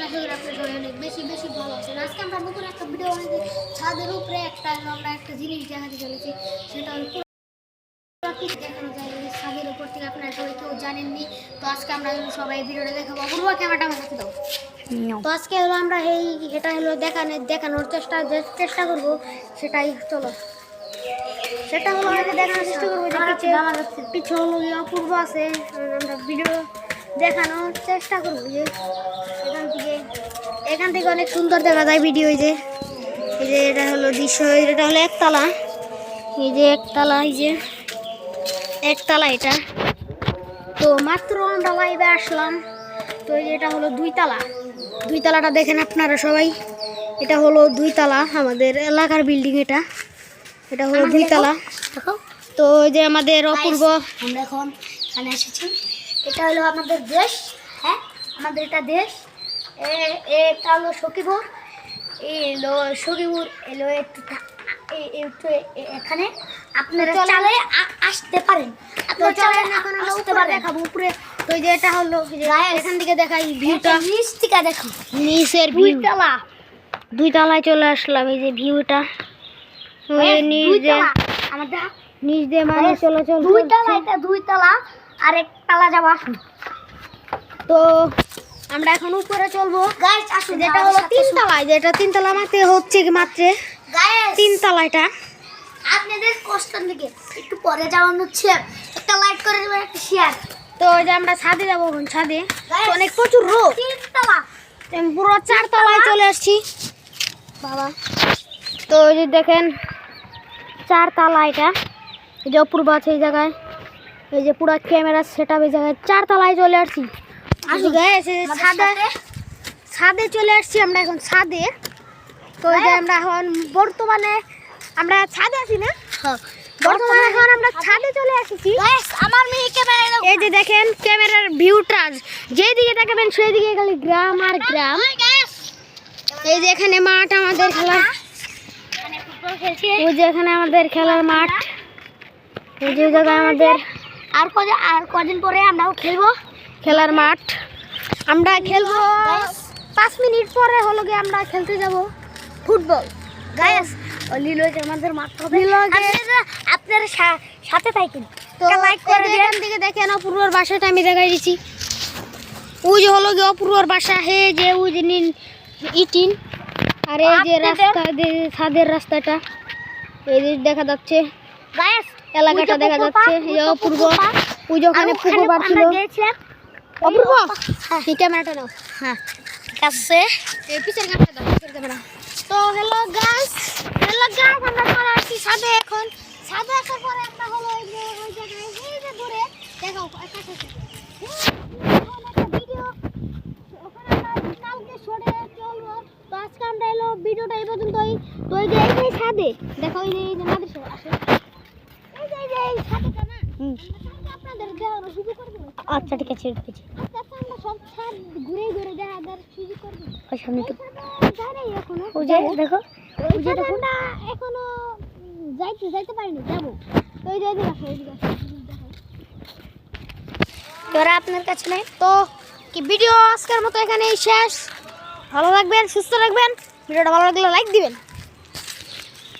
আশা করি আপনারা সবাই অনেক বেশি বেশি ভালো আছেন। আজকে আমরা নতুন একটা ভিডিও বানাতে ছাদের উপরে আমরা একটা জিনিস দেখাতে চলেছি, সেটা হলো প্রাকৃতিক দেখানো যায় এই ছাদের উপর থেকে। আপনারা সবাই কেউ জানেননি, তো আজকে আমরা সবাই ভিডিওটা দেখাবো। অপূর্ব ক্যামেরাটা আমার হাতে দাও। তো আজকে হলো আমরা এটা হলো দেখানোর চেষ্টা করবো, সেটাই চলো সেটা হলো আমরা দেখানোর চেষ্টা করবো যে পিছু হলো অপূর্ব আছে। আমরা ভিডিও দেখানোর চেষ্টা করবো যে এখান থেকে অনেক সুন্দর দেখা যায় ভিডিও। এই যে এটা হলো দৃশ্য, এটা হলো একতলা, এই যে একতলা, এই যে একতলা এটা। তো মাত্র আমরা লাইভে আসলাম, তো এই যে এটা হলো দুইতলাটা দেখেন আপনারা সবাই। এটা হলো দুইতলা, আমাদের এলাকার বিল্ডিং। এটা হলো দুইতলা। তো এই যে আমাদের অপূর্ব, আমরা এখন এখানে এসেছি। এটা হলো আমাদের দেশ, হ্যাঁ আমাদের এটা দেশ। এটা হলো সখীপুর, এলো সখীপুর, এলো একটু এখানে আপনারা চালে আসতে পারেন। আপনারা চালে এখন আসতে পারেন, দেখাবো উপরে। তো এই যে এটা হলো এখান থেকে দেখাই ভিউটা, নিচ থেকে দেখো নিচের ভিউটা। দুইতলায় চলে আসলাম, এই যে ভিউটা। নিচ দিয়ে মানুষ চলাচল, দুইতলা আর একতলা যাবো। আসুন, তো আমরা এখন উপরে চলবো। যেটা হলো তিনতলায়, যেটা তিনতলা মাত্র হচ্ছে কি মাত্র তিনতলা। এটা আপনাদের কষ্টের দিকে একটু পরে যাওয়ার হচ্ছে, একটা লাইক করে দেবেন, একটা শেয়ার। তো ওই যে আমরা ছাদে যাবো, ছাদে অনেক প্রচুর রোদ। তিনতলা পুরো চারতলায় চলে আসছি বাবা। তো ওই যে দেখেন চারতলা, এটা এই যে অপূর্ব আছে এই জায়গায়। এই যে পুরো ক্যামেরা সেট আপ এই জায়গায়, চারতলায় চলে আসছি। ছাদে চলে আসছি আমরা এখন, ছাদে। তো এই যে আমরা এখন বর্তমানে আমরা ছাদে আছি না, বর্তমানে এখন আমরা ছাদে চলে এসেছি। আমার মেয়ে ক্যামেরা, এই যে দেখেন ক্যামেরার ভিউটা, যেদিকে তাকাবেন সেদিকে খালি গ্রাম আর গ্রাম। এই যে এখানে মাঠ আমাদের খেলার, ওই যে এখানে আমাদের খেলার মাঠ, এই যে জায়গায় আমাদের আর কদিন পরে আমরাও খেলবো খেলার মাঠ। আমরা খেলবো 5 মিনিট পরে হলো গিয়ে আমরা খেলতে যাব ফুটবল। গাইস লিলো যে আমাদের মাঠ হবে, আপনারা সাথে থাকেন। তো লাইক করে এখান থেকে দেখেন অপূর্বর বাসাটা আমি দেখাই দিচ্ছি। ওই যে হলো গিয়ে অপূর্বর বাসা, হে যে ওই যে ইটিন, আর এই যে রাস্তা, ছাদের রাস্তাটা এই যে দেখা যাচ্ছে, এলাকাটা দেখা যাচ্ছে। এই অপূর্ব ওই যে ওখানে পুকুর পাড় ছিল। অপূর্ব এই ক্যামেরাটা নাও, হ্যাঁ ঠিক আছে, এই পিছের ক্যামেরা দাও, পিছের ক্যামেরা। তো হ্যালো গাইস, আমরা চলে আসছি ছাদে। এখন ছাদে আসার পরে আমরা হলো ওই জায়গায় এই যে দূরে দেখো একটা ভিডিও, ওখানে আমরা কালকে সরে চলবো। তো আজকে আমরা এলো ভিডিওটা এই পর্যন্তই। তো এই যে এই ছাদে দেখো, এই যে মাদ্রাসা আসে, এই যে এই ছাদটা না, আপনাদের দেখানোর সুযোগ করে দেব। আচ্ছা ঠিক আছে, আমরা সব ছাদ ঘুরে ঘুরে দেখার সুযোগ করে দেব। ওই সামনে তো যাই এখনো, ওই যে দেখো, ওই যে দেখো না, এখনো যাইতে পারিনি, যাবো। তো এই যে এদিকে আসো, তোরা আপনার কাছে নাই। তো কি ভিডিও আজকের মতো এখানেই শেষ। ভালো থাকবেন, সুস্থ থাকবেন। ভিডিওটা ভালো লাগলে লাইক দিবেন।